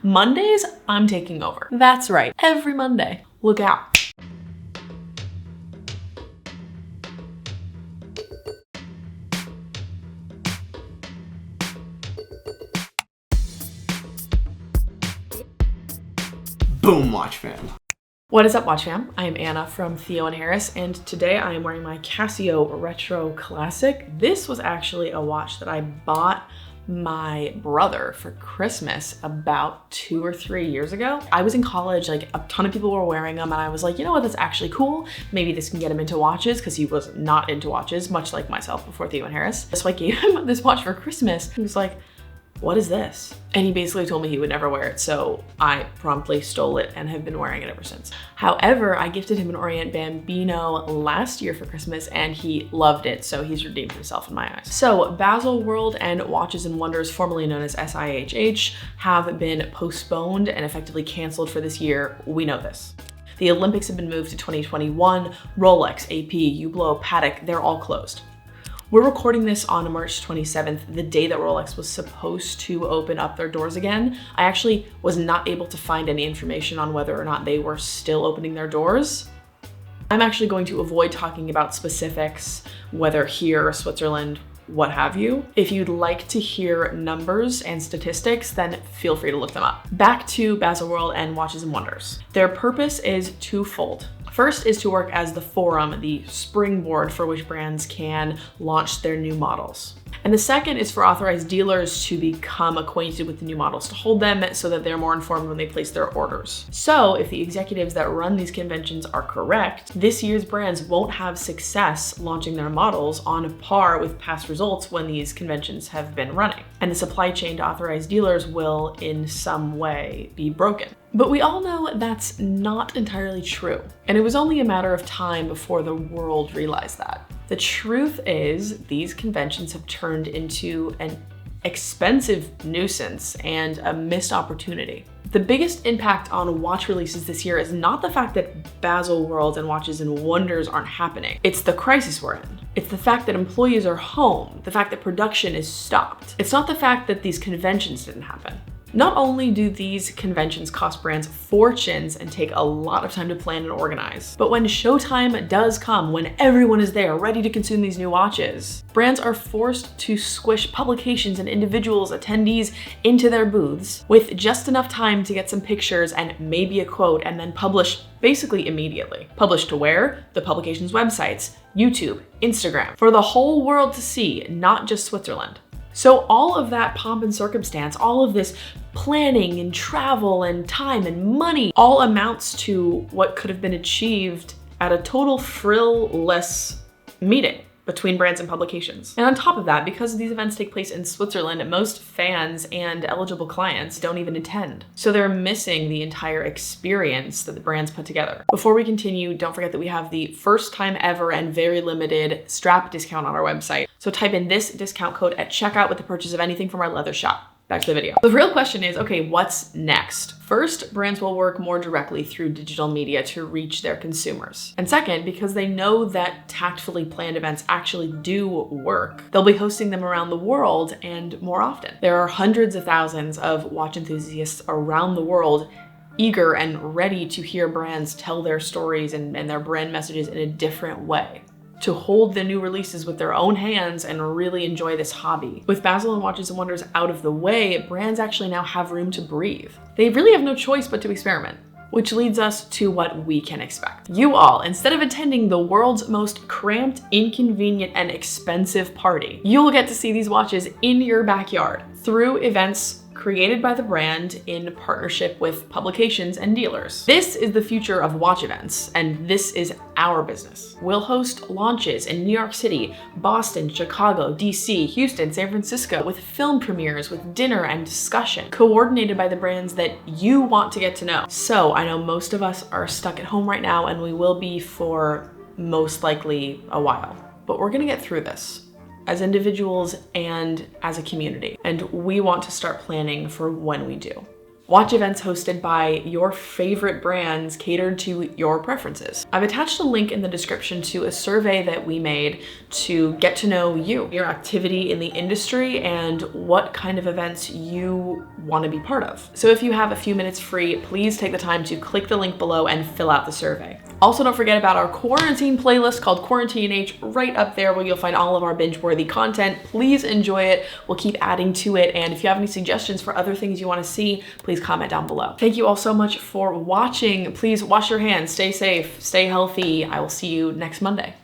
Mondays, I'm taking over. That's right, every Monday. Look out. Boom, watch fam. What is up, watch fam? I am Anna from Theo and Harris, and today I am wearing my Casio Retro Classic. This was actually a watch that I bought my brother for Christmas about 2 or 3 years ago. I was in college, like a ton of people were wearing them, and I was like, you know what, that's actually cool. Maybe this can get him into watches, because he was not into watches, much like myself before Theo and Harris. So I gave him this watch for Christmas. He was like, what is this? And he basically told me he would never wear it, so I promptly stole it and have been wearing it ever since. However, I gifted him an Orient Bambino last year for Christmas and he loved it, so he's redeemed himself in my eyes. So Baselworld and Watches and Wonders, formerly known as SIHH, have been postponed and effectively canceled for this year. We know this. The Olympics have been moved to 2021. Rolex, AP, Hublot, Patek, they're all closed. We're recording this on March 27th, the day that Rolex was supposed to open up their doors again. I actually was not able to find any information on whether or not they were still opening their doors. I'm actually going to avoid talking about specifics, whether here or Switzerland, what have you. If you'd like to hear numbers and statistics, then feel free to look them up. Back to Baselworld and Watches and Wonders. Their purpose is twofold. First is to work as the forum, the springboard for which brands can launch their new models. And the second is for authorized dealers to become acquainted with the new models, to hold them so that they're more informed when they place their orders. So if the executives that run these conventions are correct, this year's brands won't have success launching their models on par with past results when these conventions have been running. And the supply chain to authorized dealers will in some way be broken. But we all know that's not entirely true. And it was only a matter of time before the world realized that. The truth is, these conventions have turned into an expensive nuisance and a missed opportunity. The biggest impact on watch releases this year is not the fact that Baselworld and Watches and Wonders aren't happening. It's the crisis we're in. It's the fact that employees are home, the fact that production is stopped. It's not the fact that these conventions didn't happen. Not only do these conventions cost brands fortunes and take a lot of time to plan and organize, but when showtime does come, when everyone is there ready to consume these new watches, brands are forced to squish publications and individuals, attendees into their booths with just enough time to get some pictures and maybe a quote, and then publish basically immediately. Publish to where? The publication's websites, YouTube, Instagram, for the whole world to see, not just Switzerland. So all of that pomp and circumstance, all of this planning and travel and time and money, all amounts to what could have been achieved at a total frill-less meeting between brands and publications. And on top of that, because these events take place in Switzerland, most fans and eligible clients don't even attend. So they're missing the entire experience that the brands put together. Before we continue, don't forget that we have the first time ever and very limited strap discount on our website. So type in this discount code at checkout with the purchase of anything from our leather shop. Back to the video. The real question is, okay, what's next? First, brands will work more directly through digital media to reach their consumers. And second, because they know that tactfully planned events actually do work, they'll be hosting them around the world and more often. There are hundreds of thousands of watch enthusiasts around the world eager and ready to hear brands tell their stories and their brand messages in a different way, to hold the new releases with their own hands and really enjoy this hobby. With Baselworld and Watches and Wonders out of the way, brands actually now have room to breathe. They really have no choice but to experiment, which leads us to what we can expect. You all, instead of attending the world's most cramped, inconvenient, and expensive party, you'll get to see these watches in your backyard through events created by the brand in partnership with publications and dealers. This is the future of watch events, and this is our business. We'll host launches in New York City, Boston, Chicago, DC, Houston, San Francisco, with film premieres, with dinner and discussion, coordinated by the brands that you want to get to know. So I know most of us are stuck at home right now, and we will be for most likely a while, but we're gonna get through this as individuals and as a community. And we want to start planning for when we do. Watch events hosted by your favorite brands catered to your preferences. I've attached a link in the description to a survey that we made to get to know you, your activity in the industry, and what kind of events you want to be part of. So if you have a few minutes free, please take the time to click the link below and fill out the survey. Also, don't forget about our quarantine playlist called Quarantine H right up there where you'll find all of our binge-worthy content. Please enjoy it. We'll keep adding to it. And if you have any suggestions for other things you want to see, please comment down below. Thank you all so much for watching. Please wash your hands, stay safe, stay healthy. I will see you next Monday.